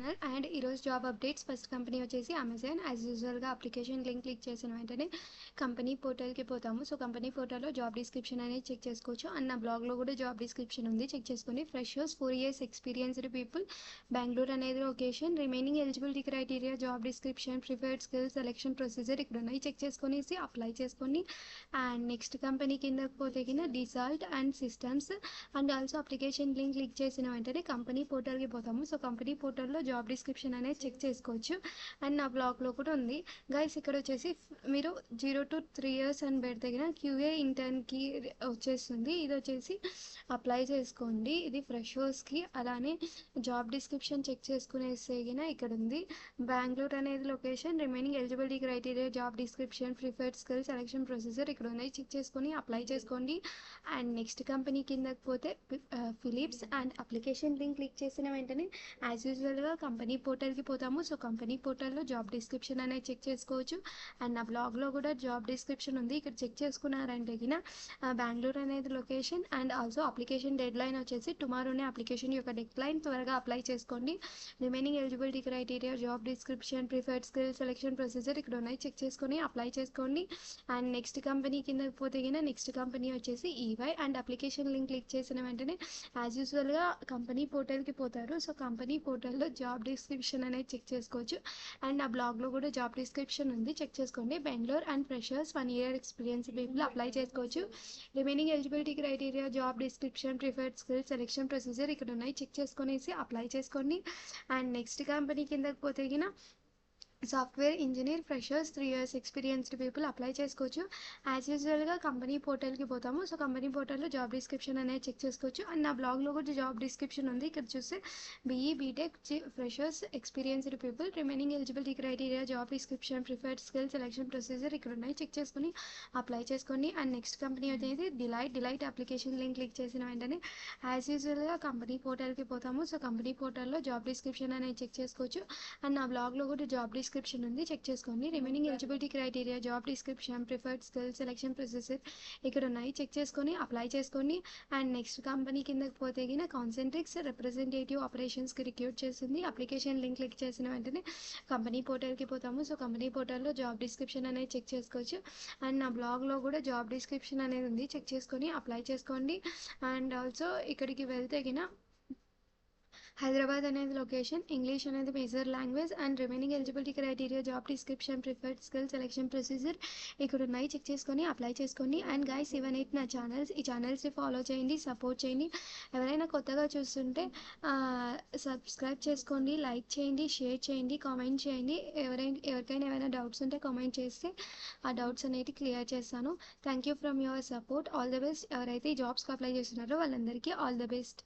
Channel and ఈరోజు job updates. First company వచ్చేసి Amazon. As యూజువల్గా అప్లికేషన్ లింక్ క్లిక్ చేసిన వెంటనే కంపెనీ పోర్టల్కి పోతాము. సో కంపెనీ పోర్టల్లో జాబ్ డిస్క్రిప్షన్ అనేది చెక్ చేసుకోవచ్చు. అండ్ నా బ్లాగ్లో కూడా జాబ్ డిస్క్రిప్షన్ ఉంది, చెక్ చేసుకొని. Freshers 4 years experienced people, Bengaluru అనేది location, remaining eligibility criteria, job description, preferred skills, selection procedure ఇక్కడ ఉన్నాయి, చెక్ చేసుకొనేసి అప్లై చేసుకొని. అండ్ నెక్స్ట్ కంపెనీ కిందకి పోతే కింద Dassault and systems. And also application link click చేసిన వెంటనే కంపెనీ పోర్టల్కి పోతాము. సో కంపెనీ పోర్టల్లో జాబ్ డిస్క్రిప్షన్ అనేది చెక్ చేసుకోవచ్చు. అండ్ నా బ్లాగ్లో కూడా ఉంది గైస్. ఇక్కడ వచ్చేసి మీరు 0 to 3 years అని పెడితే క్యూఏ ఇంటర్న్కి వచ్చేస్తుంది. ఇది వచ్చేసి అప్లై చేసుకోండి. ఇది ఫ్రెషర్స్కి. అలానే జాబ్ డిస్క్రిప్షన్ చెక్ చేసుకునేస్తే ఇక్కడ ఉంది బెంగళూరు అనేది location, remaining eligibility criteria, job description, preferred skill, selection procedure ఇక్కడ ఉన్నాయి, చెక్ చేసుకొని అప్లై చేసుకోండి. అండ్ నెక్స్ట్ కంపెనీ కిందకి పోతే Philips. And application link click చేసిన వెంటనే యాజ్ యూజువల్గా కంపెనీ పోర్టల్కి పోతాము. సో కంపెనీ పోర్టల్లో జాబ్ డిస్క్రిప్షన్ అనేది చెక్ చేసుకోవచ్చు. అండ్ నా బ్లాగ్లో కూడా జాబ్ డిస్క్రిప్షన్ ఉంది, ఇక్కడ చెక్ చేసుకున్నారంటే బెంగళూరు అనేది location. And also application dead line వచ్చేసి టుమారోనే అప్లికేషన్ యొక్క డెడ్ లైన్, త్వరగా అప్లై చేసుకోండి. Remaining eligibility criteria, job description, preferred skill, selection procedure ఇక్కడ ఉన్నాయి, చెక్ చేసుకొని అప్లై చేసుకోండి. అండ్ నెక్స్ట్ కంపెనీ కిందకి పోతే నెక్స్ట్ కంపెనీ వచ్చేసి EY. And application link click చేసిన వెంటనే యాజ్ యూజువల్గా కంపెనీ పోర్టల్కి పోతారు. సో కంపెనీ పోర్టల్లో జాబ్ డిస్క్రిప్షన్ అనేది చెక్ చేసుకోవచ్చు. అండ్ ఆ బ్లాగ్లో కూడా జాబ్ డిస్క్రిప్షన్ ఉంది, చెక్ చేసుకోండి. Bengaluru and freshers 1 year experience people apply చేసుకోవచ్చు. Remaining eligibility criteria, job description, preferred skill, selection procedure ఇక్కడ ఉన్నాయి, చెక్ చేసుకునేసి అప్లై చేసుకోండి. అండ్ నెక్స్ట్ కంపెనీ కిందకి పోతే software engineer freshers 3 years experienced people apply చేసుకోవచ్చు. యాజ్ యూజువల్గా కంపెనీ పోర్టల్కి పోతాము. సో కంపెనీ పోర్టల్లో జాబ్ డిస్క్రిప్షన్ అనేది చెక్ చేసుకోవచ్చు. అండ్ నా బ్లాగ్లో కూడా జాబ్ డిస్క్రిప్షన్ ఉంది, ఇక్కడ చూస్తే BE B Tech freshers experienced people, remaining eligibility criteria, job description, preferred skill, selection procedure ఇక్కడ ఉన్నాయి, చెక్ చేసుకుని అప్లై చేసుకోండి. అండ్ నెక్స్ట్ కంపెనీ వచ్చేది డిలైట్. అప్లికేషన్ లింక్ క్లిక్ చేసిన వెంటనే యాజ్ యూజువల్గా కంపెనీ పోర్టల్కి పోతాము. సో కంపెనీ పోర్టల్లో జాబ్ డిస్క్రిప్షన్ అనేది చెక్ చేసుకోవచ్చు. అండ్ నా బ్లాగ్లో కూడా జాబ్ డిస్క్రిప్షన్ ఉంది, చెక్ చేసుకోండి. Remaining eligibility criteria, job description, preferred skill, selection procedure ఇక్కడ ఉన్నాయి, చెక్ చేసుకొని అప్లై చేసుకోండి. అండ్ నెక్స్ట్ కంపెనీ కిందకి పోతే కాన్సెంట్రిక్స్ రిప్రజెంటేటివ్ ఆపరేషన్స్కి రిక్రూట్ చేస్తుంది. అప్లికేషన్ లింక్ క్లిక్ చేసిన వెంటనే కంపెనీ పోర్టల్కి పోతాము. సో కంపెనీ పోర్టల్లో జాబ్ డిస్క్రిప్షన్ అనేది చెక్ చేసుకోవచ్చు. అండ్ నా బ్లాగ్లో కూడా జాబ్ డిస్క్రిప్షన్ అనేది ఉంది, చెక్ చేసుకొని అప్లై చేసుకోండి. అండ్ ఆల్సో ఇక్కడికి వెళ్తే హైదరాబాద్ అనేది లొకేషన్, ఇంగ్లీష్ అనేది major language. And remaining eligibility criteria, job description, preferred skill, selection procedure ఇక్కడ ఉన్నాయి, చెక్ చేసుకొని అప్లై చేసుకోండి. అండ్ గైస్, ఇవన్నీ నా ఛానల్స్. ఈ ఛానల్స్ని ఫాలో చేయండి, సపోర్ట్ చేయండి. ఎవరైనా కొత్తగా చూస్తుంటే సబ్స్క్రైబ్ చేసుకోండి, లైక్ చేయండి, షేర్ చేయండి, కామెంట్ చేయండి. ఎవరికైనా ఏమైనా డౌట్స్ ఉంటే కామెంట్ చేస్తే ఆ డౌట్స్ అనేవి క్లియర్ చేస్తాను. Thank you from your support. All the best. ఎవరైతే ఈ జాబ్స్కి అప్లై చేస్తున్నారో వాళ్ళందరికీ ఆల్ ద బెస్ట్.